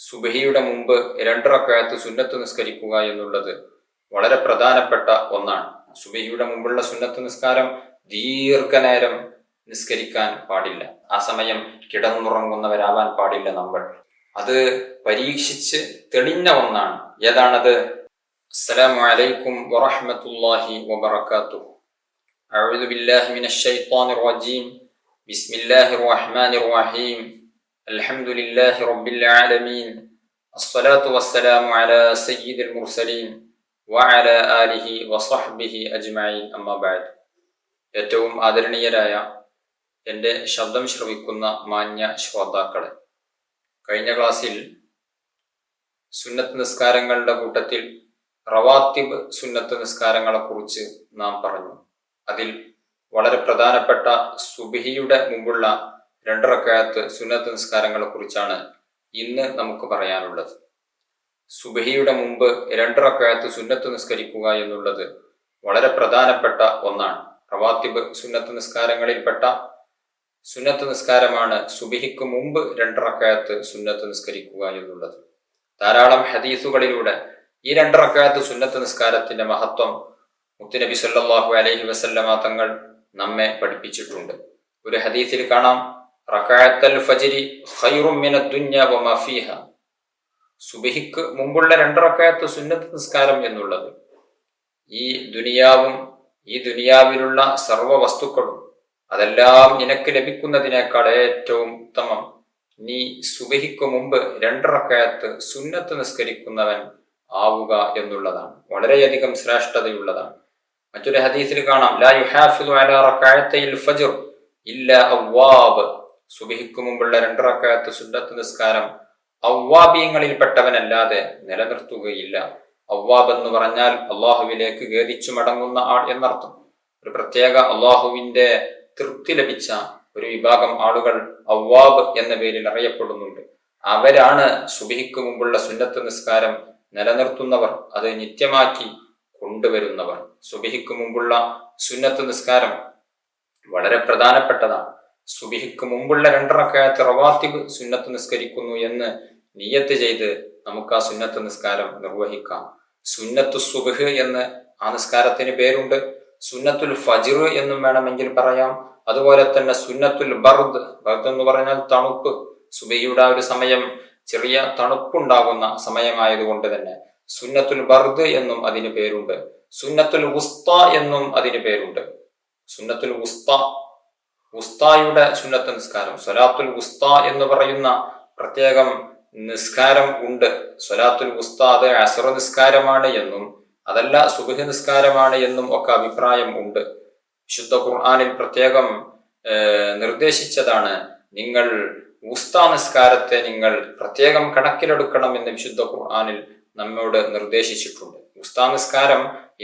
സുബഹിയുടെ മുമ്പ് 2 റക്അത്ത് സുന്നത്ത് നിസ്കരിക്കുക എന്നുള്ളത് വളരെ പ്രധാനപ്പെട്ട ഒന്നാണ്. സുബഹിയുടെ മുമ്പുള്ള സുന്നത്ത് നിസ്കാരം ദീർഘനേരം നിസ്കരിക്കാൻ പാടില്ല. ആ സമയം കിടന്നുറങ്ങുന്നവരാവാൻ പാടില്ല നമ്മൾ. അത് പരീക്ഷിച്ച് തെളിഞ്ഞ ഒന്നാണ്. ഏതാണത്? അസ്സലാമു അലൈക്കും വറഹ്മത്തുള്ളാഹി വബറകാതുഹു. അഊദു ബില്ലാഹി മിനശ് ശൈത്വാനിർ റജീം. ബിസ്മില്ലാഹിർ റഹ്മാനിർ റഹീം. അൽഹംദുലില്ലാഹി റബ്ബിൽ ആലമീൻ. അസ്സലാത്തു വസ്സലാമു അലാ സയ്യിദിൽ മുർസലീൻ വഅലാ ആലിഹി വസഹ്ബിഹി അജ്മഈൻ. അമ്മാ ബഅദ്. ഏറ്റവും ആദരണീയരായ എൻ്റെ ശബ്ദം ശ്രവിക്കുന്ന മാന്യ ശ്രോതാക്കളെ, കഴിഞ്ഞ ക്ലാസ്സിൽ സുന്നത്ത് നിസ്കാരങ്ങളുടെ കൂട്ടത്തിൽ റവാത്തിബ് സുന്നത്ത് നിസ്കാരങ്ങളെ കുറിച്ച് നാം പറഞ്ഞു. അതിൽ വളരെ പ്രധാനപ്പെട്ട സുബ്ഹിയുടെ മുമ്പുള്ള 2 റക്അത്ത് സുന്നത്ത് നിസ്കാരങ്ങളെ കുറിച്ചാണ് ഇന്ന് നമുക്ക് പറയാനുള്ളത്. സുബ്ഹിയുടെ മുമ്പ് 2 റക്അത്ത് സുന്നത്ത് നിസ്കരിക്കുക എന്നുള്ളത് വളരെ പ്രധാനപ്പെട്ട ഒന്നാണ്. റവാത്തിബ് സുന്നത്ത് നിസ്കാരങ്ങളിൽപ്പെട്ട സുന്നത്ത് നിസ്കാരമാണ് സുബ്ഹിക്ക് മുമ്പ് 2 റക്അത്ത് സുന്നത്ത് നിസ്കരിക്കുക എന്നുള്ളത്. ധാരാളം ഹദീസുകളിലൂടെ ഈ 2 റക്അത്ത് സുന്നത്ത് നിസ്കാരത്തിന്റെ മഹത്വം മുത്തുനബി സല്ലല്ലാഹു അലൈഹി വസല്ലമ തങ്ങൾ നമ്മെ പഠിപ്പിച്ചിട്ടുണ്ട്. ഒരു ഹദീസിൽ കാണാം, റക്അത്തുൽ ഫജ്രി ഖൈറും മിനദ് ദുനിയ വമാ ഫീഹാ. സുബ്ഹിക്ക് മുമ്പുള്ള 2 റക്അത്ത് സുന്നത്ത് നിസ്കാരം എന്നുള്ളത് ഈ ദുനിയാവും ഈ ദുനിയാവിലുള്ള സർവ്വ വസ്തുക്കളും അതെല്ലാം നിനക്ക് ലഭിക്കുന്നതിനേക്കാൾ ഏറ്റവും ഉത്തമം നീ സുബ്ഹിക്ക് മുമ്പ് 2 റക്അത്ത് സുന്നത്ത് നിസ്കരിക്കുന്നവൻ ആവുക എന്നുള്ളതാണ്. വളരെയധികം ശ്രേഷ്ഠതയുള്ളതാണ്. മറ്റൊരു ഹദീസിൽ കാണാം, ലാ യുഹാഫിദു അലാ റക്അത്തൈൽ ഫജ്ർ ഇല്ലാ അവ്വാബ്. സുബ്ഹിക്ക് മുമ്പുള്ള 2 റക്അത്ത് സുന്നത്ത് നിസ്കാരം അവ്വാബീങ്ങളിൽപ്പെട്ടവനല്ലാതെ നിലനിർത്തുകയില്ല. അവ്വാബ് എന്ന് പറഞ്ഞാൽ അള്ളാഹുവിലേക്ക് ഖേദിച്ചു മടങ്ങുന്ന ആൾ എന്നർത്ഥം. ഒരു പ്രത്യേക അള്ളാഹുവിന്റെ തൃപ്തി ലഭിച്ച ഒരു വിഭാഗം ആളുകൾ അവ്വാബ് എന്ന പേരിൽ അറിയപ്പെടുന്നുണ്ട്. അവരാണ് സുബ്ഹിക്ക് മുമ്പുള്ള സുന്നത്ത് നിസ്കാരം നിലനിർത്തുന്നവർ, അത് നിത്യമാക്കി കൊണ്ടുവരുന്നവർ. സുബ്ഹിക്ക് മുമ്പുള്ള സുന്നത്ത് നിസ്കാരം വളരെ പ്രധാനപ്പെട്ടതാണ്. സുബ്ഹിക്ക് മുമ്പുള്ള 2 റക്അത്ത് റവാത്തിബ് സുന്നത്ത് നിസ്കരിക്കുന്നു എന്ന് നിയ്യത്ത് ചെയ്ത് നമുക്ക് ആ സുന്നത്ത് നിസ്കാരം നിർവഹിക്കാം. സുന്നത്തു സുബ്ഹ് എന്ന് ആ നിസ്കാരത്തിന് പേരുണ്ട്. സുന്നത്തുൽ ഫജ്ർ എന്നും വേണമെങ്കിൽ പറയാം. അതുപോലെ തന്നെ സുന്നത്തുൽ ബർദ്. ബർദ് എന്ന് പറഞ്ഞാൽ തണുപ്പ്. സുബ്ഹിയുടെ ഒരു സമയം ചെറിയ തണുപ്പുണ്ടാകുന്ന സമയമായതുകൊണ്ട് തന്നെ സുന്നത്തുൽ ബർദ് എന്നും അതിന് പേരുണ്ട്. സുന്നത്തുൽ വുസ്ത എന്നും അതിന് പേരുണ്ട്. സുന്നത്തുൽ വുസ്ത, വുസ്തായുടെ സുന്നത്ത് നിസ്കാരം, സ്വലാത്തുൽ വുസ്ത എന്ന് പറയുന്ന പ്രത്യേകം നിസ്കാരം ഉണ്ട്. സ്വലാത്തുൽ വുസ്ത അത് അസ്ർ നിസ്കാരമാണ് എന്നും അതല്ല സുബ്ഹ് നിസ്കാരമാണ് എന്നും ഒക്കെ അഭിപ്രായം ഉണ്ട്. വിശുദ്ധ ഖുർആനിൽ പ്രത്യേകം നിർദ്ദേശിച്ചതാണ്, നിങ്ങൾ വുസ്ത നിസ്കാരത്തെ നിങ്ങൾ പ്രത്യേകം കണക്കിലെടുക്കണം എന്ന് വിശുദ്ധ ഖുർആനിൽ നമ്മോട് നിർദ്ദേശിച്ചിട്ടുണ്ട്. വുസ്ത നിസ്കാരം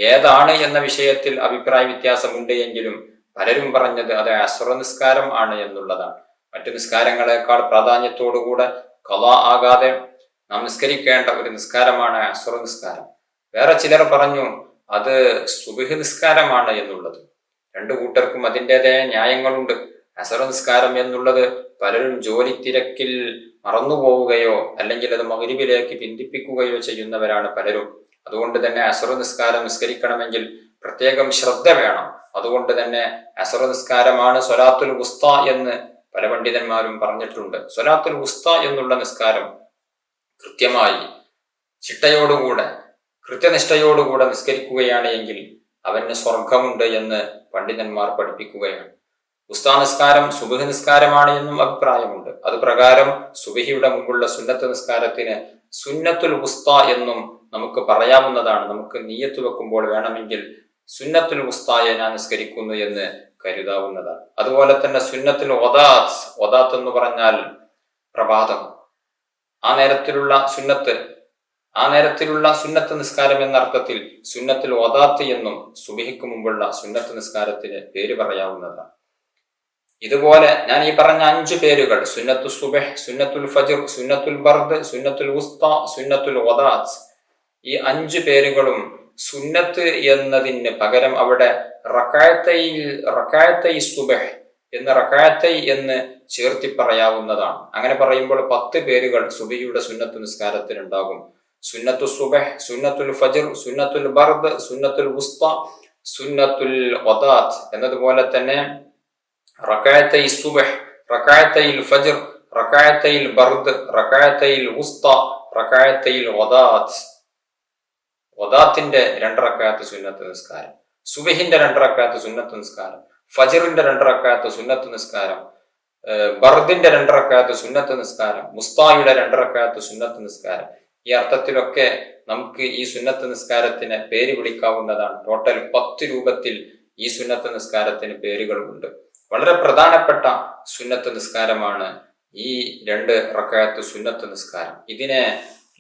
ഏതാണ് എന്ന വിഷയത്തിൽ അഭിപ്രായ വ്യത്യാസമുണ്ട് എങ്കിലും പലരും പറഞ്ഞത് അത് അസ്ർ നിസ്കാരം ആണ് എന്നുള്ളതാണ്. മറ്റു നിസ്കാരങ്ങളെക്കാൾ പ്രാധാന്യത്തോടുകൂടെ ഖളാ ആകാതെ നാം നിസ്കരിക്കേണ്ട ഒരു നിസ്കാരമാണ് അസ്ർ നിസ്കാരം. വേറെ ചിലർ പറഞ്ഞു അത് സുബ്ഹ് നിസ്കാരമാണ് എന്നുള്ളത്. 2 കൂട്ടർക്കും അതിൻ്റെതായ ന്യായങ്ങളുണ്ട്. അസ്ർ നിസ്കാരം എന്നുള്ളത് പലരും ജോലി തിരക്കിൽ മറന്നുപോവുകയോ അല്ലെങ്കിൽ അത് മഗ്രിബിലേക്ക് പിന്തിപ്പിക്കുകയോ ചെയ്യുന്നവരാണ് പലരും. അതുകൊണ്ട് തന്നെ അസ്ർ നിസ്കാരം നിസ്കരിക്കണമെങ്കിൽ പ്രത്യേകം ശ്രദ്ധ വേണം. അതുകൊണ്ട് തന്നെ അസ്ർ നിസ്കാരമാണ് സ്വലാത്തുൽ വുസ്ത എന്ന് പല പണ്ഡിതന്മാരും പറഞ്ഞിട്ടുണ്ട്. സ്വലാത്തുൽ വുസ്ത എന്നുള്ള നിസ്കാരം കൃത്യമായി ചിട്ടയോടുകൂടെ കൃത്യനിഷ്ഠയോടുകൂടെ നിസ്കരിക്കുകയാണ് എങ്കിൽ അവന് സ്വർഗമുണ്ട് എന്ന് പണ്ഡിതന്മാർ പഠിപ്പിക്കുകയാണ്. വുസ്ത നിസ്കാരം സുബ്ഹ് നിസ്കാരമാണ് എന്നും അഭിപ്രായമുണ്ട്. അത് പ്രകാരം സുബ്ഹിയുടെ മുമ്പുള്ള സുന്നത്ത് നിസ്കാരത്തിന് സുന്നത്തുൽ വുസ്ത എന്നും നമുക്ക് പറയാവുന്നതാണ്. നമുക്ക് നിയ്യത്ത് വെക്കുമ്പോൾ വേണമെങ്കിൽ സുന്നത്തുൽ വുസ്തയെ ഞാൻ നിസ്കരിക്കുന്നു എന്ന് കരുതാവുന്നതാണ്. അതുപോലെ തന്നെ സുന്നത്തുൽ വദാത്ത്, വദാത്ത് എന്ന് പറഞ്ഞാൽ പ്രഭാതം, ആ നേരത്തിലുള്ള സുന്നത്ത് നിസ്കാരം എന്ന അർത്ഥത്തിൽ സുന്നത്തുൽ വദാത്ത് എന്നും സുബ്ഹിക്ക് മുമ്പുള്ള സുന്നത്ത് നിസ്കാരത്തിന് പേര് പറയാവുന്നതാണ്. ഇതുപോലെ ഞാൻ ഈ പറഞ്ഞ 5 പേരുകൾ, സുന്നത്തു സുബ്ഹ്, സുന്നത്തുൽ ഫജ്ർ, സുന്നത്തുൽ ബർദ്, സുന്നത്തുൽ വുസ്ത, സുന്നത്തുൽ വദാത്ത്, ഈ 5 പേരുകളും സുന്നത്ത് എന്നതിന് പകരം അവിടെ റക്അത്തൈ സുബ്ഹ് എന്ന് റകഅത്തൈ എന്ന് ചേർത്തി പറയാവുന്നതാണ്. അങ്ങനെ പറയുമ്പോൾ 10 പേരുകൾ സുബഹിയുടെ സുന്നത്ത് നിസ്കാരത്തിന് ഉണ്ടാകും. സുന്നത്തു സുബഹ്, സുന്നത്തുൽ ഫജ്ർ, സുന്നത്തുൽ ബർദ്, സുന്നത്തുൽ വുസ്ത, സുന്നത്തുൽ ഖദാത്ത് എന്നതുപോലെ തന്നെ റകഅത്തൈ സുബഹ്, റകഅത്തൈൽ ഫജ്ർ, റകഅത്തൈൽ ബർദ്, റകഅത്തൈൽ വുസ്ത, റകഅത്തൈൽ ഖദാത്ത്. ഖദാത്തിന്റെ 2 റകഅത്ത് സുന്നത്ത് നിസ്കാരം, സുബഹിന്റെ 2 റകഅത്ത് സുന്നത്ത് നിസ്കാരം, ഫജ്റിന്റെ 2 റകഅത്ത് സുന്നത്ത് നിസ്കാരം, ബർദിന്റെ 2 റകഅത്ത് സുന്നത്ത് നിസ്കാരം, മുസ്തായുടെ 2 റകഅത്ത് സുന്നത്ത് നിസ്കാരം. ഈ അർത്ഥത്തിലൊക്കെ നമുക്ക് ഈ സുന്നത്ത് നിസ്കാരത്തിന് പേര് വിളിക്കാവുന്നതാണ്. ടോട്ടൽ 10 രൂപത്തിൽ ഈ സുന്നത്ത് നിസ്കാരത്തിന് പേരുകളുണ്ട്. വളരെ പ്രധാനപ്പെട്ട സുന്നത്ത് നിസ്കാരമാണ് ഈ 2 റകഅത്ത് സുന്നത്ത് നിസ്കാരം. ഇതിനെ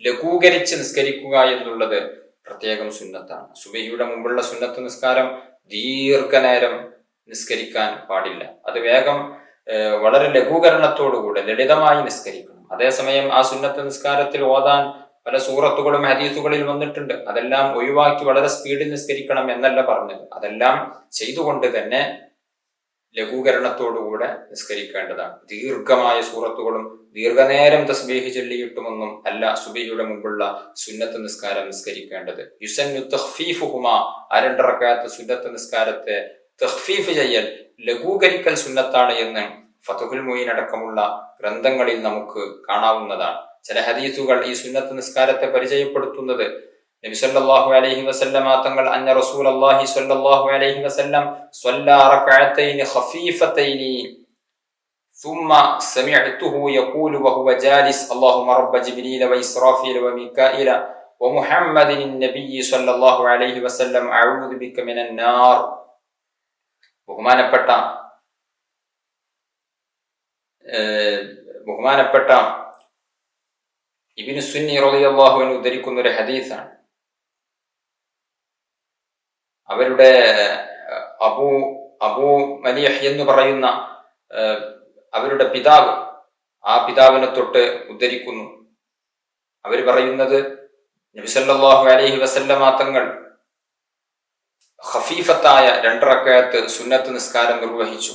ലഘൂകരിച്ച് നിസ്കരിക്കുക എന്നുള്ളത് പ്രത്യേകം സുന്നത്താണ്. സുബഹിയുടെ മുമ്പുള്ള സുന്നത്ത് നിസ്കാരം ദീർഘനേരം നിസ്കരിക്കാൻ പാടില്ല. അത് വേഗം വളരെ ലഘൂകരണത്തോടുകൂടെ ലളിതമായി നിസ്കരിക്കണം. അതേസമയം ആ സുന്നത്ത് നിസ്കാരത്തിൽ ഓതാൻ പല സൂറത്തുകളും ഹദീസുകളിൽ വന്നിട്ടുണ്ട്. അതെല്ലാം ഒഴിവാക്കി വളരെ സ്പീഡിൽ നിസ്കരിക്കണം എന്നല്ല പറഞ്ഞത്. അതെല്ലാം ചെയ്തുകൊണ്ട് തന്നെ ലഘൂകരണത്തോടുകൂടെ നിസ്കരിക്കേണ്ടതാണ്. ദീർഘമായ സൂറത്തുകളും ദീർഘനേരം തസ്ബീഹ് ചൊല്ലിയിട്ടുമൊന്നും അല്ല സുബഹിയുടെ മുമ്പുള്ള സുന്നത്ത് നിസ്കാരം നിസ്കരിക്കേണ്ടത്. യുസന്നു തഖ്ഫീഫുഹുമാ, 2 റകഅത്ത് സുന്നത്ത് നിസ്കാരത്തെ തഖ്ഫീഫ് ചെയ്യൽ, ലഘൂകരിക്കൽ സുന്നത്താണ് എന്ന് ഫതുഹുൽ മുഈൻ അടക്കമുള്ള ഗ്രന്ഥങ്ങളിൽ നമുക്ക് കാണാവുന്നതാണ്. ചില ഹദീസുകൾ ഈ സുന്നത്ത് നിസ്കാരത്തെ പരിചയപ്പെടുത്തുന്നത് നബി സല്ലല്ലാഹു അലൈഹി വസല്ലം തങ്ങൾ അന്ന റസൂലുള്ളാഹി സ്വല്ലല്ലാഹു അലൈഹി വസല്ലം സ്വല്ലാ റകഅത്തൈനി ഖഫീഫത്തൈനി ثم سمعته يقول وهو جالس اللهم رب جبريل وإسرافيل وميكائيل ومحمد النبي صلى الله عليه وسلم أعوذ بك من النار. ബഹുമാനപ്പെട്ട ഇബ്നു സുന്നി റളിയല്ലാഹു അൻഹു ഉദ്ധരിക്കുന്ന ഒരു ഹദീസാണ്. അവരുടെ അബൂ മലീഹ് എന്ന് പറയുന്ന അവരുടെ പിതാവ്, ആ പിതാവിനെ തൊട്ട് ഉദ്ധരിക്കുന്നു. അവർ പറയുന്നത് നബി സല്ലല്ലാഹു അലൈഹി വസല്ലമ തങ്ങൾ ഖഫീഫത്തായ 2 റകഅത്ത് സുന്നത്ത് നിസ്കാരം നിർവഹിച്ചു.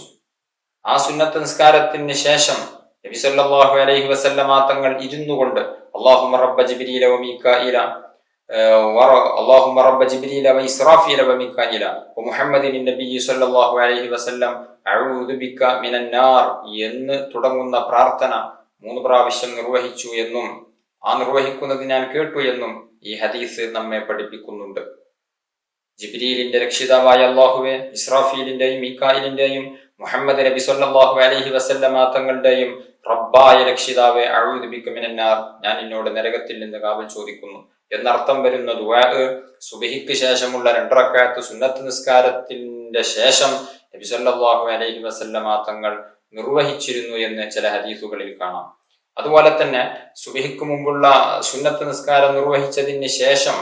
ആ സുന്നത്ത് നിസ്കാരത്തിന് ശേഷം നബി സല്ലല്ലാഹു അലൈഹി വസല്ലമ തങ്ങൾ ഇരുന്നു കൊണ്ട് അല്ലാഹുമ്മ റബ്ബ ജിബ്രീല വ മീകായില اللهم رب جبريل وإسرافيل وميكائيل ومحمد النبي صلى الله عليه وسلم أعوذ بك من النار എന്ന് തുടങ്ങുന്ന പ്രാർത്ഥന 3 പ്രാവശ്യം നിർവഹിച്ചു എന്നും ആ നിർവഹിക്കുന്നത് ഞാൻ കേട്ടു എന്നും ഈ ഹദീസ് നമ്മെ പഠിപ്പിക്കുന്നുണ്ട്. ജിബ്രീലിന്റെ രക്ഷിതാവായ അല്ലാഹുവേ, ഇസ്രാഫീലിന്റെയും മീകായിലിന്റെയും മുഹമ്മദ് നബി സല്ലല്ലാഹു അലൈഹി വസല്ലമ തങ്ങളുടെയും റബ്ബായ രക്ഷിതാവേ, അഊദു ബിക മിനൻ നാർ, ഞാൻ നിന്നോട് നരകത്തിൽ നിന്ന് കാവൽ ചോദിക്കുന്നു എന്നർത്ഥം വരുന്ന ദുആ സുബഹിക്ക് ശേഷമുള്ള 2 റകഅത്ത് സുന്നത്ത് നിസ്കാരത്തിന്റെ ശേഷം നബി സല്ലല്ലാഹു അലൈഹി വസല്ലമ തങ്ങൾ നിർവഹിച്ചിരുന്നു എന്ന് ചില ഹദീസുകളിൽ കാണാം. അതുപോലെ തന്നെ സുബഹിക്ക് മുമ്പുള്ള സുന്നത്ത് നിസ്കാരം നിർവഹിച്ചതിന് ശേഷം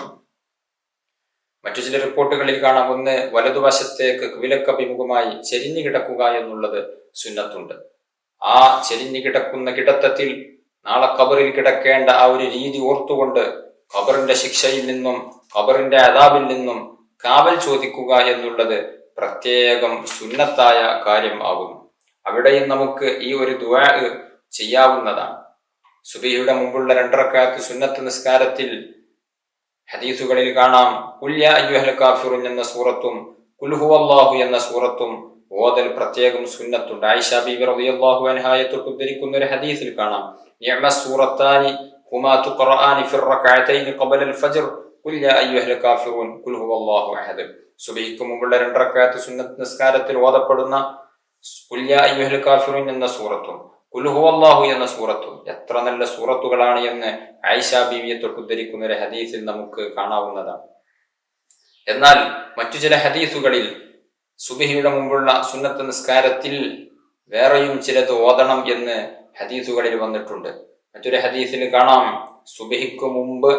മറ്റു ചില റിപ്പോർട്ടുകളിൽ കാണാം, ഒന്ന് വലതുവശത്തേക്ക് കിബിലക്കഭിമുഖമായി ചെരിഞ്ഞു കിടക്കുക എന്നുള്ളത് സുന്നത്തുണ്ട്. ആ ചെരിഞ്ഞു കിടക്കുന്ന കിടത്തത്തിൽ നാളെ ഖബറിൽ കിടക്കേണ്ട ആ ഒരു രീതി ഓർത്തുകൊണ്ട് ഖബറിന്റെ ശിക്ഷയിൽ നിന്നും ഖബറിന്റെ അദാബിൽ നിന്നും കാവൽ ചോദിക്കുക എന്നുള്ളത് പ്രത്യേകം സുന്നത്തായ കാര്യം ആകുന്നു. അവിടെയും നമുക്ക് ഈ ഒരു ദുആ ചെയ്യാവുന്നതാണ്. സുബഹിയുടെ മുമ്പുള്ള 2 റകഅത്ത് സുന്നത്ത് നിസ്കാരത്തിൽ ഹദീസുകളിൽ കാണാം ഖുൽ യാ അയ്യുഹൽ കാഫിറൂൻ എന്ന സൂറത്തും ഖുൽ ഹുവല്ലാഹു എന്ന സൂറത്തും ഓതൽ പ്രത്യേകം സുന്നത്തുണ്ട്. ആയിഷ ബീബി റളിയല്ലാഹു അൻഹായെ തൊട്ട് ഉദ്ധരിക്കുന്ന ഒരു ഹദീസിൽ കാണാം നിഅമ സൂറത്താനി ഹുമാ തുഖറആനി ഫി റകഅത്തൈനി ഖബല അൽ ഫജ്ർ ഖുൽ യാ അയ്യുഹൽ കാഫിറൂൻ ഖുൽ ഹുവല്ലാഹു അഹദ്. സുബഹിക്ക് മുമ്പുള്ള 2 റകഅത്ത് സുന്നത്ത് നിസ്കാരത്തിൽ ഓതപ്പെടുന്ന ഖുൽ യാ അയ്യുഹൽ കാഫിറൂൻ എന്ന സൂറത്തും ഖുൽ ഹുവല്ലാഹു എന്ന സൂറത്തും എത്ര നല്ല സൂറത്തുകളാണ് എന്ന് ആയിഷ ബീവിയെ തൊട്ട് ഉദ്ധരിക്കുന്ന ഒരു ഹദീസിൽ നമുക്ക് കാണാവുന്നതാണ്. എന്നാൽ മറ്റു ചില ഹദീസുകളിൽ സുബഹിയുടെ മുമ്പുള്ള സുന്നത്ത് നിസ്കാരത്തിൽ വേറെയും ചിലത് ഓതണം എന്ന് ഹദീസുകളിൽ വന്നിട്ടുണ്ട്. മറ്റൊരു ഹദീസിൽ കാണാം സുബഹിക്ക് മുമ്പ്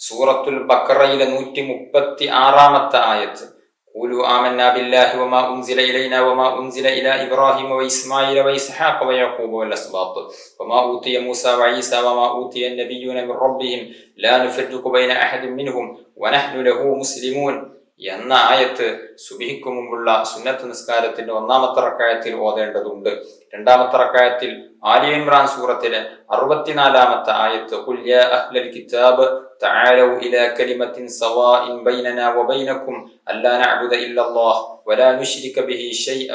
സൂറത്തുൽ ബഖറയിലെ 136-ാമത്തെ ആയത്ത് ഖൂലു ആമന്നാ ബില്ലാഹി വമാ ഉൻസില ഇലൈനാ വമാ ഉൻസില ഇലാ ഇബ്രാഹീമ വഇസ്മാഈല വഇസ്ഹാഖ വയഖൂബ വൽഅസ്ബാത്ത് വമാ ഊതിയ മൂസാ വഈസ വമാ ഊതിയ അൻ-നബിയ്യൂന മിൻ റബ്ബിഹിം ലാ നുഫർരിഖു ബൈന അഹദിൻ മിൻഹും വനഹ്നു ലഹു മുസ്ലിമൂൻ എന്ന ആയത്ത് സുബ്ഹിക്ക് മുമ്പുള്ള സുന്നത്ത് നിസ്കാരത്തിന്റെ ഒന്നാമത്തെ റക്അത്തിൽ ഓതേണ്ടതുണ്ട്. രണ്ടാമത്തെ റക്അത്തിൽ ആലി ഇമ്രാൻ സൂറത്തിലെ 64-ാമത്തെ ആയത്ത് ഖുൽ യാ അഹ്ലൽ കിതാബ് തആലൂ ഇലാ കലിമത്തിൻ സവാഇൻ ബൈനനാ വബൈനകും അല്ലാ നഅ്ബുദ ഇല്ലല്ലാഹ് വലാ നുശ്രിക ബിഹി ശൈഅ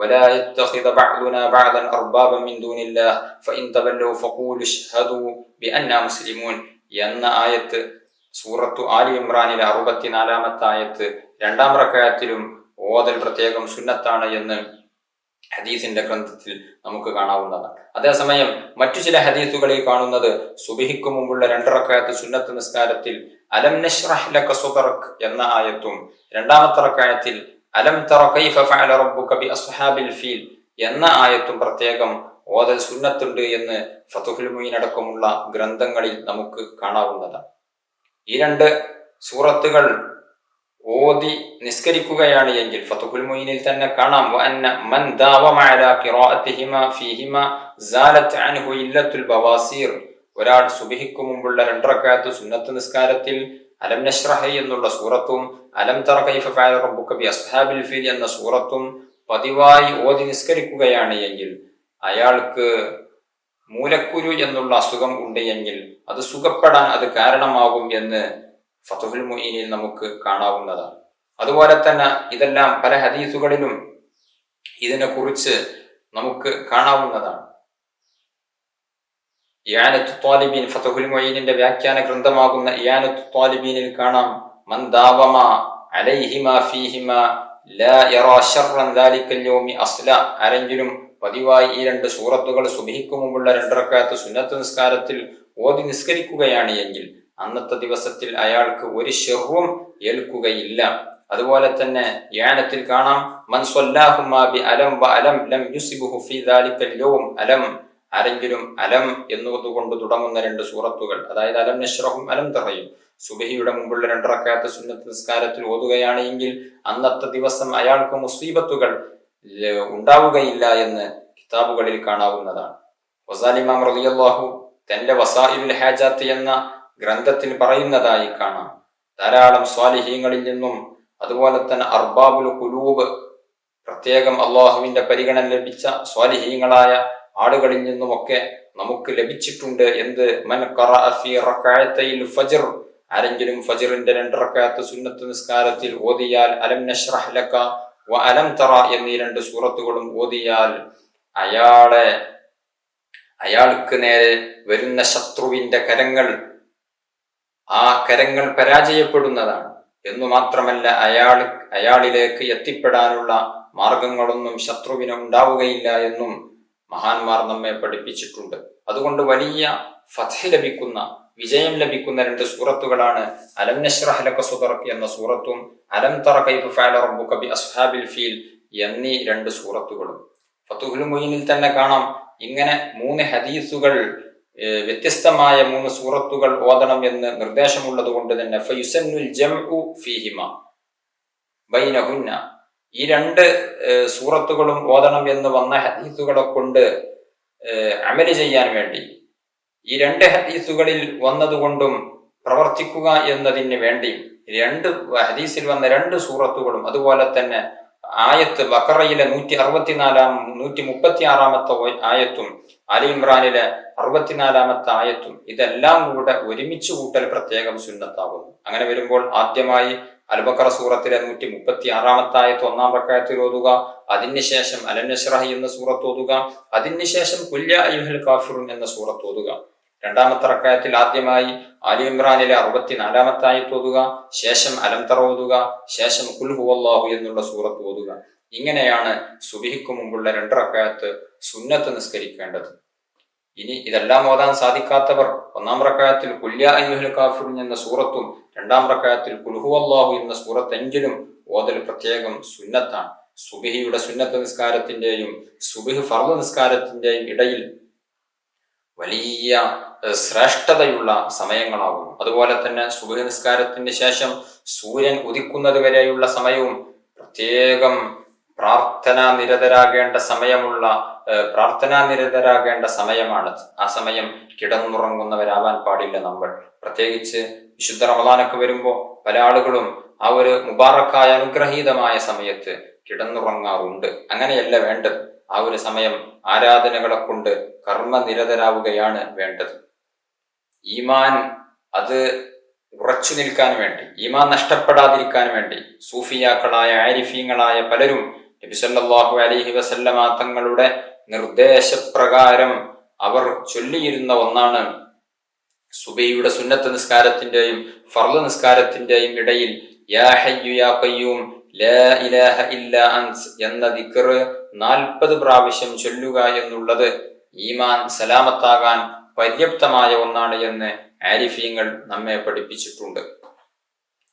വലാ യത്തഖിദ ബഅ്ദുനാ ബഅ്ദൻ അർബാബൻ മിൻ ദൂനില്ലാഹ് ഫഇൻ തവല്ലൂ ഫഖൂലു അശ്ഹദൂ ബിഅന്നാ മുസ്ലിമൂൻ എന്ന ആയത്ത് സൂറത്തു ആലി ഇമ്രാനിലെ 64-ാമത്തെ ആയത്ത് രണ്ടാം റക്അത്തിലും ഓതൽ പ്രത്യേകം സുന്നത്താണ് എന്ന് ഹദീസിന്റെ ഗ്രന്ഥത്തിൽ നമുക്ക് കാണാവുന്നതാണ്. അതേസമയം മറ്റു ചില ഹദീസുകളിൽ കാണുന്നത് സുബ്ഹിക്ക് മുമ്പുള്ള 2 റക്അത്ത് സുന്നത്ത് നിസ്കാരത്തിൽ അലം നശ്റഹ് ലക സദ്റക് എന്ന ആയത്തും രണ്ടാമത്തെ റക്അത്തിൽ അലം തറ കൈഫ ഫഅല റബ്ബുക ബി അസ്ഹാബിൽ ഫീൽ എന്ന ആയത്തും പ്രത്യേകം ഓതൽ സുന്നത്തുണ്ട് എന്ന് ഫതുഹുൽ മുഈൻ അടക്കമുള്ള ഗ്രന്ഥങ്ങളിൽ നമുക്ക് കാണാവുന്നതാണ്. ഈ 2 സൂറത്തുകൾ ഓതി നിസ്കരിക്കുകയാണ് എങ്കിൽ ഫതുഹുൽ മുഈനിൽ തന്നെ കാണാം വഅന്ന മൻ ദാവമ അലാ ഖിറാഅതിഹിമ ഫീഹിമ സാലത് അൻഹു ഇല്ലത്തുൽ ബവാസീർ. ഒരാൾ സുബ്ഹിക്ക് മുമ്പുള്ള 2 റക്അത്ത് സുന്നത്ത് നിസ്കാരത്തിൽ അലം നശ്റഹ് എന്നുള്ള സൂറത്തും അലം തറ കൈഫ ഫഅല റബ്ബുക ബി അസ്ഹാബിൽ ഫീൽ എന്ന സൂറത്തും പതിവായി ഓതി നിസ്കരിക്കുകയാണ് എങ്കിൽ അയാൾക്ക് മൂലക്കുരു എന്നുള്ള അസുഖം ഉണ്ട് എങ്കിൽ അത് സുഖപ്പെടാൻ അത് കാരണമാകും എന്ന് ഫതുഹുൽ മുഈനിൽ നമുക്ക് കാണാവുന്നതാണ്. അതുപോലെ തന്നെ ഇതെല്ലാം പല ഹദീസുകളിലും ഇതിനെ കുറിച്ച് നമുക്ക് കാണാവുന്നതാണ്. ഇആനത്തു ത്വാലിബീൻ ഫതുഹുൽ മുഈനിന്റെ വ്യാഖ്യാന ഗ്രന്ഥമാകുന്ന ഇആനത്തു ത്വാലിബീനിൽ കാണാം മൻ ദാവമ അലൈഹിമാ ഫീഹിമാ ലാ യറാ ശർറൻ ദാലിക്കൽ യൗമി അസ്ല. ആരെങ്കിലും പതിവായി ഈ 2 സൂറത്തുകൾ സുബ്ഹിക്ക് മുമ്പുള്ള 2 റക്അത്ത് സുന്നത്ത് നിസ്കാരത്തിൽ ഓതി നിസ്കരിക്കുകയാണ് എങ്കിൽ അന്നത്തെ ദിവസത്തിൽ അയാൾക്ക് ഒരു ശർറും ഏൽക്കുകയില്ല. അതുപോലെ തന്നെ യാനത്തിൽ കാണാം മൻ സ്വല്ലാഹുമാ ബി അലം വ അലം ലം യുസിബുഹു ഫീ ദാലിക്കൽ യൗം അലം. ആരെങ്കിലും അലം എന്നതുകൊണ്ട് തുടങ്ങുന്ന 2 സൂറത്തുകൾ, അതായത് അലം നശ്റഹും അലം തറയും സുബ്ഹിയുടെ മുമ്പുള്ള 2 റക്അത്ത് സുന്നത്ത് നിസ്കാരത്തിൽ ഓതുകയാണ് എങ്കിൽ അന്നത്തെ ദിവസം അയാൾക്ക് മുസീബത്തുകൾ ഉണ്ടാവുകയില്ല എന്ന് കിതാബുകളിൽ കാണാവുന്നതാണ്. ഗസാലി ഇമാം റളിയല്ലാഹു തന്റെ വസായിലുൽ ഹാജാത്ത് എന്ന ഗ്രന്ഥത്തിൽ പറയുന്നതായി കാണാം. ധാരാളം സ്വാലിഹീങ്ങളിൽ നിന്നും അതുപോലെ തന്നെ അർബാബുൽ ഖുലൂബ്, പ്രത്യേകം അള്ളാഹുവിന്റെ പരിഗണന ലഭിച്ച സ്വാലിഹീങ്ങളായ ആളുകളിൽ നിന്നുമൊക്കെ നമുക്ക് ലഭിച്ചിട്ടുണ്ട്. എന്ത് മൻ ഖറഅ ഫീ റക്അത്തൈൽ ഫജ്ർ, ആരെങ്കിലും ഫജ്റിന്റെ 2 റക്അത്ത് സുന്നത്ത് നിസ്കാരത്തിൽ ഓതിയാൽ അലം നശ്റഹ് ലക വ അലം തറ എന്നീ 2 സൂറത്തുകളും ഓതിയാൽ അയാൾക്ക് നേരെ വരുന്ന ശത്രുവിന്റെ കരങ്ങൾ പരാജയപ്പെടുന്നതാണ് എന്നു മാത്രമല്ല അയാളിലേക്ക് എത്തിപ്പെടാനുള്ള മാർഗങ്ങളൊന്നും ശത്രുവിന് ഉണ്ടാവുകയില്ല എന്നും മഹാന്മാർ നമ്മെ പഠിപ്പിച്ചിട്ടുണ്ട്. അതുകൊണ്ട് വലിയ ഫത്ഹ് ലഭിക്കുന്ന, വിജയം ലഭിക്കുന്ന 2 സൂറത്തുകളാണ് അലം നശ്റഹ് ലക സദ്റക് എന്ന സൂറത്തും അലം തറ കൈഫ ഫഅല റബ്ബുക ബി അസ്ഹാബിൽ ഫീൽ എന്നീ 2 സൂറത്തുകളും. ഫതുഹുൽ മുഈനിൽ തന്നെ കാണാം ഇങ്ങനെ 3 ഹദീസുകൾ, വ്യത്യസ്തമായ 3 സൂറത്തുകൾ ഓതണം എന്ന് നിർദ്ദേശമുള്ളത് കൊണ്ട് തന്നെ ഫയുസന്നുൽ ജംഉ ഫീഹിമ ബൈനഹുന്ന, ഈ 2 സൂറത്തുകളും ഓതണം എന്ന് വന്ന ഹദീസുകളെ കൊണ്ട് അമല് ചെയ്യാൻ വേണ്ടി, ഈ 2 ഹദീസുകളിൽ വന്നതുകൊണ്ടും പ്രവർത്തിക്കുക എന്നതിന് വേണ്ടി 2 ഹദീസിൽ വന്ന 2 സൂറത്തുകളും അതുപോലെ തന്നെ ആയത്ത് ബഖറയിലെ 136-ാമത്തെ ആയത്തും ആലി ഇമ്രാനിലെ 64-ാമത്തെ ആയത്തും ഇതെല്ലാം കൂടെ ഒരുമിച്ച് കൂട്ടൽ പ്രത്യേകം സുന്നത്താകുന്നു. അങ്ങനെ വരുമ്പോൾ ആദ്യമായി അൽ ബഖറ സൂറത്തിലെ 136-ാമത്തെ ആയത്ത് 1-ാം റക്അത്തിൽ ഓതുക, അതിനുശേഷം അലം നശ്റഹ് എന്ന സൂറത്ത് ഓതുക, അതിനുശേഷം ഖുൽ യാ അയ്യുഹൽ കാഫിറൂൻ എന്ന സൂറത്ത് ഓതുക. 2-ാമത്തെ റക്അത്തിൽ ആദ്യമായി ആലി ഇമ്രാനിലെ 64-ാമത്തെ ആയത്ത് ഓതുക, ശേഷം അലം തറ ഓതുക, ശേഷം ഖുൽ ഹുവല്ലാഹു എന്നുള്ള സൂറത്ത് ഓതുക. ഇങ്ങനെയാണ് സുബ്ഹിക്ക് മുമ്പുള്ള 2 റക്അത്ത് സുന്നത്ത് നിസ്കരിക്കേണ്ടത്. ഇനി ഇതെല്ലാം ഓതാൻ സാധിക്കാത്തവർ 1-ാം റക്അത്തിൽ ഖുൽ യാ അയ്യുഹൽ കാഫിറൂൻ എന്ന സൂറത്തും 2-ാം റക്അത്തിൽ ഖുൽ ഹുവല്ലാഹു എന്ന സൂറത്തെങ്കിലും ഓതൽ പ്രത്യേകം സുന്നത്താണ്. സുബ്ഹിയുടെ സുന്നത്ത് നിസ്കാരത്തിന്റെയും സുബ്ഹ് ഫർള് നിസ്കാരത്തിന്റെയും ഇടയിൽ വലിയ ശ്രേഷ്ഠതയുള്ള സമയങ്ങളാകുന്നു. അതുപോലെ തന്നെ സുബ്ഹ് നിസ്കാരത്തിന് ശേഷം സൂര്യൻ ഉദിക്കുന്നത് വരെയുള്ള സമയവും പ്രത്യേകം പ്രാർത്ഥനാനിരതരാകേണ്ട സമയമാണ്. ആ സമയം കിടന്നുറങ്ങുന്നവരാവാൻ പാടില്ല നമ്മൾ. പ്രത്യേകിച്ച് വിശുദ്ധ റമദാനൊക്കെ വരുമ്പോൾ പല ആളുകളും ആ ഒരു മുബാറക്കായ അനുഗ്രഹീതമായ സമയത്ത് കിടന്നുറങ്ങാറുണ്ട്. അങ്ങനെയല്ല വേണ്ടത്. ആ ഒരു സമയം ആരാധനകളെ കൊണ്ട് കർമ്മനിരതരാവുകയാണ് വേണ്ടത്. ഈമാൻ അത് ഉറച്ചു നിൽക്കാൻ വേണ്ടി, ഈമാൻ നഷ്ടപ്പെടാതിരിക്കാൻ വേണ്ടി സൂഫിയാക്കളായ ആരിഫീങ്ങളായ പലരും നബി സല്ലല്ലാഹു അലൈഹി വസല്ലമ തങ്ങളുടെ നിർദ്ദേശപ്രകാരം അവർ ചൊല്ലിയിരുന്ന ഒന്നാണ് സുബഹിയുടെ സുന്നത്ത് നിസ്കാരത്തിന്റെയും ഫർള് നിസ്കാരത്തിന്റെയും ഇടയിൽ യാ ഹയ്യു യാ ഖയ്യൂം ലാ ഇലാഹ ഇല്ലാ അൻത് എന്ന ദിക്ർ 40 പ്രാവശ്യം ചൊല്ലുക എന്നുള്ളത് ഈമാൻ സലാമത്താകാൻ പര്യാപ്തമായ ഒന്നാണ് എന്ന് ആരിഫീങ്ങൾ നമ്മെ പഠിപ്പിച്ചിട്ടുണ്ട്.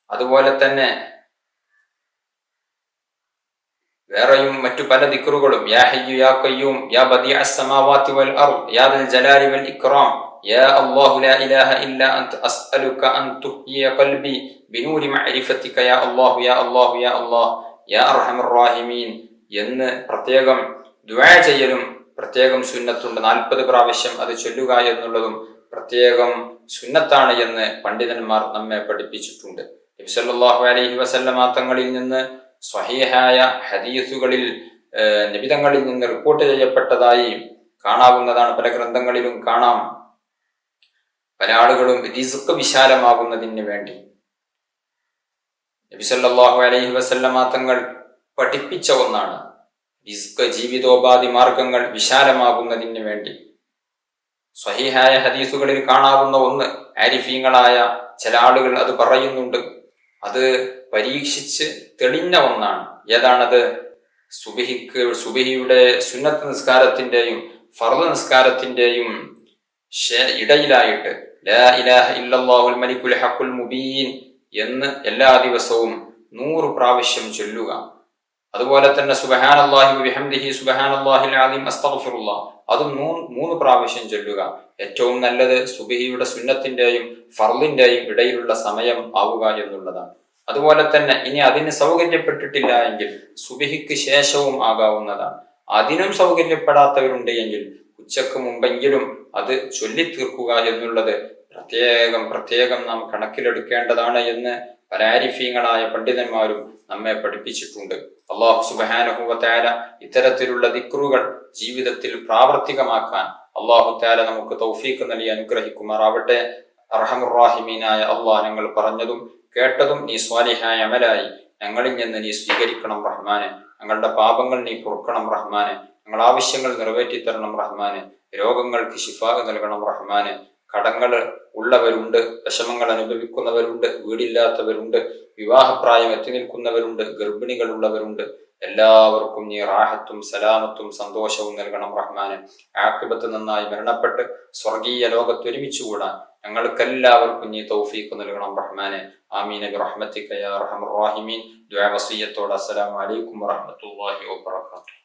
അതുപോലെ തന്നെ വേറെയും മറ്റു പല ദിക്റുകളും യാ ഹയ്യു യാ ഖയ്യൂം യാ ബദിഅസ് സമാവാതി വൽ അർദ് യാ ദൽ ജലാലി വൽ ഇക്റാം യാ അല്ലാഹു ലാ ഇലാഹ ഇല്ലാ അൻത അസ്അലുക അൻ തുഹ്യിയ ഖൽബി ബിനൂരി മഅരിഫതിക യാ അല്ലാഹു യാ അല്ലാഹു യാ അല്ലാഹ് യാ അർഹമർ റഹീമീൻ എന്ന് പ്രത്യേകം ദുആ ചെയ്യലും പ്രത്യേകം സുന്നത്തുണ്ട്. 40 പ്രാവശ്യം അത് ചൊല്ലുക എന്നുള്ളതും പ്രത്യേകം സുന്നത്താണ് എന്ന് പണ്ഡിതന്മാർ നമ്മെ പഠിപ്പിച്ചിട്ടുണ്ട്. നബി സല്ലല്ലാഹു അലൈഹി വസല്ലമ തങ്ങളിൽ നിന്ന് സ്വഹീഹായ ഹദീസുകളിൽ നബിതങ്ങളിൽ നിന്ന് റിപ്പോർട്ട് ചെയ്യപ്പെട്ടതായി കാണാവുന്നതാണ്. പല ഗ്രന്ഥങ്ങളിലും കാണാം. പല ആളുകളും റിസ്ക് വിശാലമാകുന്നതിന് വേണ്ടി നബി സല്ലല്ലാഹു അലൈഹി വസല്ലമ തങ്ങൾ പഠിപ്പിച്ച ഒന്നാണ്. റിസ്ക് ജീവിതോപാധി മാർഗങ്ങൾ വിശാലമാകുന്നതിന് വേണ്ടി സ്വഹീഹായ ഹദീസുകളിൽ കാണാവുന്ന ഒന്ന്. ആരിഫീങ്ങളായ ചില ആളുകൾ അത് പറയുന്നുണ്ട്. അത് പരീക്ഷിച്ച് തെളിഞ്ഞ ഒന്നാണ്. ഏതാണത്? സുബഹിയുടെ സുന്നത്ത് നിസ്കാരത്തിന്റെയും ഫർള് നിസ്കാരത്തിന്റെയും ഇടയിലായിട്ട് ലാ ഇലാഹ ഇല്ലല്ലാഹുൽ മലിക്കുൽ ഹഖുൽ മുബീൻ എന്ന് എല്ലാ ദിവസവും 100 പ്രാവശ്യം ചൊല്ലുക. അതുപോലെ തന്നെ സുബ്ഹാനല്ലാഹി വബിഹംദിഹി സുബ്ഹാനല്ലാഹിൽ അസീം അസ്തഗ്ഫിറുല്ലാഹ് അതും 3 പ്രാവശ്യം ചൊല്ലുക. ഏറ്റവും നല്ലത് സുബഹിയുടെ സുന്നത്തിന്റെയും ഫർളിന്റെയും ഇടയിലുള്ള സമയം ആവുക എന്നുള്ളതാണ്. അതുപോലെ തന്നെ ഇനി അതിന് സൗകര്യപ്പെട്ടിട്ടില്ല എങ്കിൽ സുബഹിക്ക് ശേഷവും ആകാവുന്നതാണ്. അതിനും സൗകര്യപ്പെടാത്തവരുണ്ട് എങ്കിൽ ഉച്ചക്ക് മുമ്പെങ്കിലും അത് ചൊല്ലിത്തീർക്കുക എന്നുള്ളത് പ്രത്യേകം നാം കണക്കിലെടുക്കേണ്ടതാണ് എന്ന് പല ആരിഫീങ്ങളായ പണ്ഡിതന്മാരും നമ്മെ പഠിപ്പിച്ചിട്ടുണ്ട്. അല്ലാഹു സുബ്ഹാനഹു വ തആല ഇത്തരത്തിലുള്ള ദിക്റുകൾ ജീവിതത്തിൽ പ്രാവർത്തികമാക്കാൻ അല്ലാഹു തആല നമുക്ക് തൗഫീഖ് നൽകി അനുഗ്രഹിക്കുമാറാവട്ടെ. അർഹമുർ റഹീമീനായ അല്ലാഹ്, ഞങ്ങൾ പറഞ്ഞതും കേട്ടതും നീ സ്വാലിഹായ അമലായി ഞങ്ങളിൽ നിന്ന് നീ സ്വീകരിക്കണം റഹ്മാനെ. ഞങ്ങളുടെ പാപങ്ങൾ നീ പൊറുക്കണം റഹ്മാനെ. ഞങ്ങളുടെ ആവശ്യങ്ങൾ നിറവേറ്റി തരണം റഹ്മാനെ. രോഗങ്ങൾക്ക് ശിഫാ നൽകണം റഹ്മാനെ. കടങ്ങൾ ഉള്ളവരുണ്ട്, വിഷമങ്ങൾ അനുഭവിക്കുന്നവരുണ്ട്, വീടില്ലാത്തവരുണ്ട്, വിവാഹപ്രായം എത്തി നിൽക്കുന്നവരുണ്ട്, ഗർഭിണികളുള്ളവരുണ്ട്. എല്ലാവർക്കും നീ റാഹത്തും സലാമത്തും സന്തോഷവും നൽകണം റഹ്മാനെ. ആഖിബത്ത് നന്നായി മരണപ്പെട്ട് സ്വർഗീയ ലോകത്ത് ഒരുമിച്ചുകൂടാൻ ഞങ്ങൾക്കെല്ലാവർക്കും നീ തൗഫീഖ് നൽകണം റഹ്മാനെ. ആമീൻ ബിറഹ്മതിക യാ അർഹമർ റഹീമീൻ. ദുആ വസിയത്തോടെ അസ്സലാമു അലൈക്കും വറഹ്മത്തുള്ളാഹി വബറകാതുഹു.